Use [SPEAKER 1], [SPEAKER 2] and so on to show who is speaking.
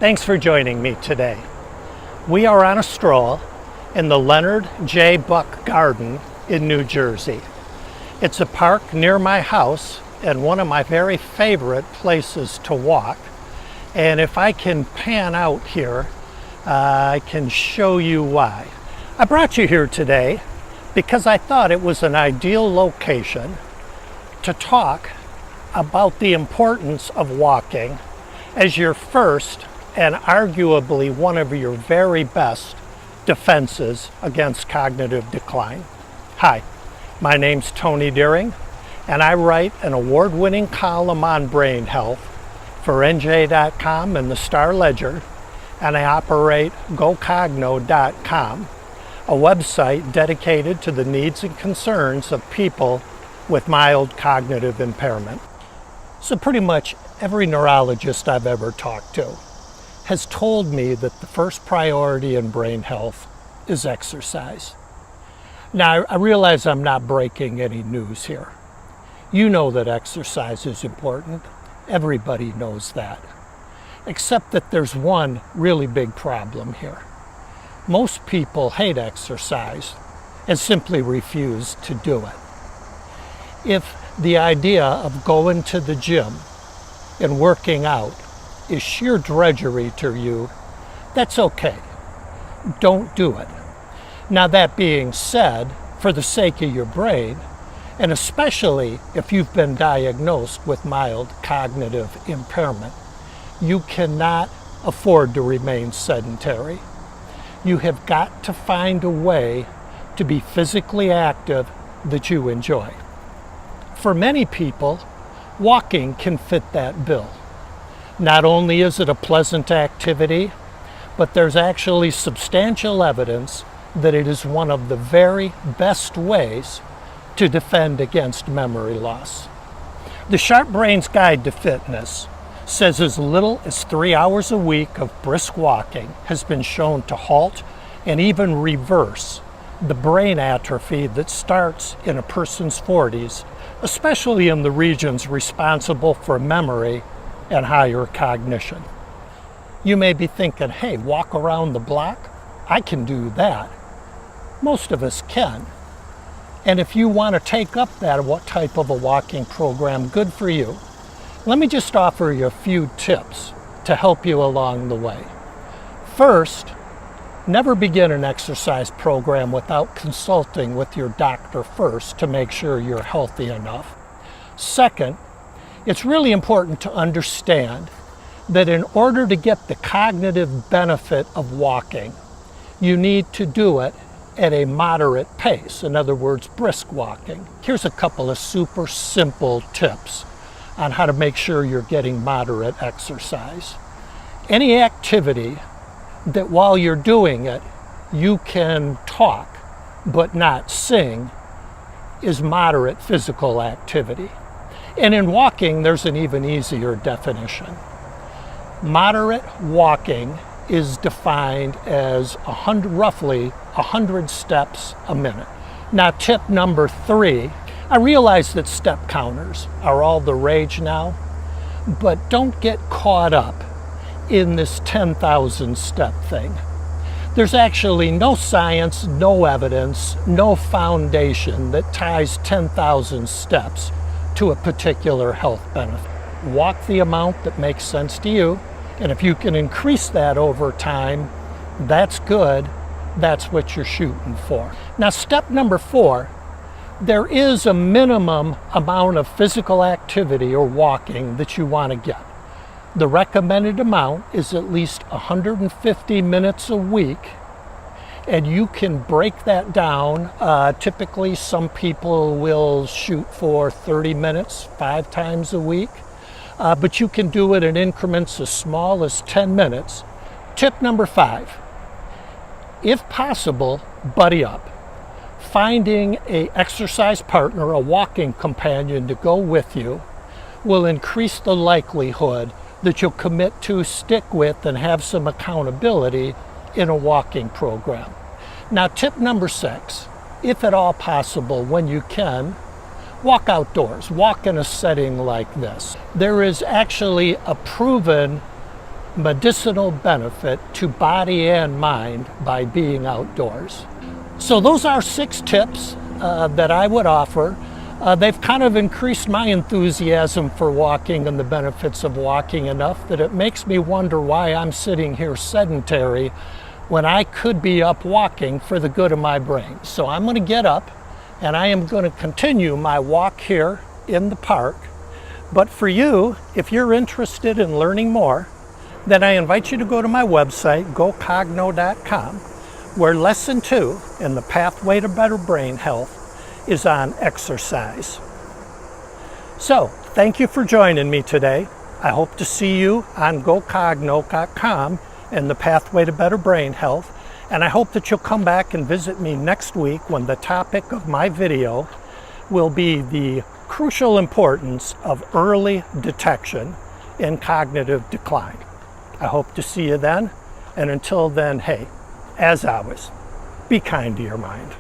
[SPEAKER 1] Thanks for joining me today. We are on a stroll in the Leonard J Garden in New Jersey. It's a park near my house and one of my very favorite places to walk. And if I can pan out here, I can show you why. I brought you here today because I thought it was an ideal location to talk about the importance of walking as your first and arguably one of your very best defenses against cognitive decline. Hi, my name's Tony Deering, and I write an award-winning column on brain health for NJ.com and the Star Ledger, and I operate GoCogno.com, a website dedicated to the needs and concerns of people with mild cognitive impairment. So pretty much every neurologist I've ever talked to has told me that the first priority in brain health is exercise. Now, I realize I'm not breaking any news here. You know that exercise is important. Everybody knows that. Except that there's one really big problem here. Most people hate exercise and simply refuse to do it. If the idea of going to the gym and working out is sheer drudgery to you, that's okay. Don't do it. Now, that being said, for the sake of your brain, and especially if you've been diagnosed with mild cognitive impairment, you cannot afford to remain sedentary. You have got to find a way to be physically active that you enjoy. For many people, walking can fit that bill. Not only is it a pleasant activity, but there's actually substantial evidence that it is one of the very best ways to defend against memory loss. The Sharp Brain's Guide to Fitness says as little as 3 hours a week of brisk walking has been shown to halt and even reverse the brain atrophy that starts in a person's 40s, especially in the regions responsible for memory and higher cognition. You may be thinking, hey, walk around the block? I can do that. Most of us can. And if you want to take up that what type of a walking program, good for you. Let me just offer you a few tips to help you along the way. First, never begin an exercise program without consulting with your doctor first to make sure you're healthy enough. Second, it's really important to understand that in order to get the cognitive benefit of walking, you need to do it at a moderate pace. In other words, brisk walking. Here's a couple of super simple tips on how to make sure you're getting moderate exercise. Any activity that while you're doing it, you can talk but not sing is moderate physical activity. And in walking, there's an even easier definition. Moderate walking is defined as roughly 100 steps a minute. Now, tip number 3, I realize that step counters are all the rage now, but don't get caught up in this 10,000 step thing. There's actually no science, no evidence, no foundation that ties 10,000 steps to a particular health benefit. Walk the amount that makes sense to you, and if you can increase that over time, that's good. That's what you're shooting for. Now, step number 4, there is a minimum amount of physical activity or walking that you want to get. The recommended amount is at least 150 minutes a week, and you can break that down. Typically, some people will shoot for 30 minutes 5 times a week, but you can do it in increments as small as 10 minutes. Tip number 5, if possible, buddy up. Finding an exercise partner, a walking companion to go with you, will increase the likelihood that you'll commit to, stick with, and have some accountability in a walking program. Now, tip number 6, if at all possible, when you can, walk outdoors. Walk in a setting like this. There is actually a proven medicinal benefit to body and mind by being outdoors. So those are 6 tips that I would offer. They've kind of increased my enthusiasm for walking and the benefits of walking enough that it makes me wonder why I'm sitting here sedentary when I could be up walking for the good of my brain. So I'm going to get up and I am going to continue my walk here in the park. But for you, if you're interested in learning more, then I invite you to go to my website, GoCogno.com, where lesson 2 in the pathway to better brain health is on exercise. So, thank you for joining me today. I hope to see you on GoCogno.com in the pathway to better brain health, and I hope that you'll come back and visit me next week when the topic of my video will be the crucial importance of early detection in cognitive decline. I hope to see you then, and until then, hey, as always, be kind to your mind.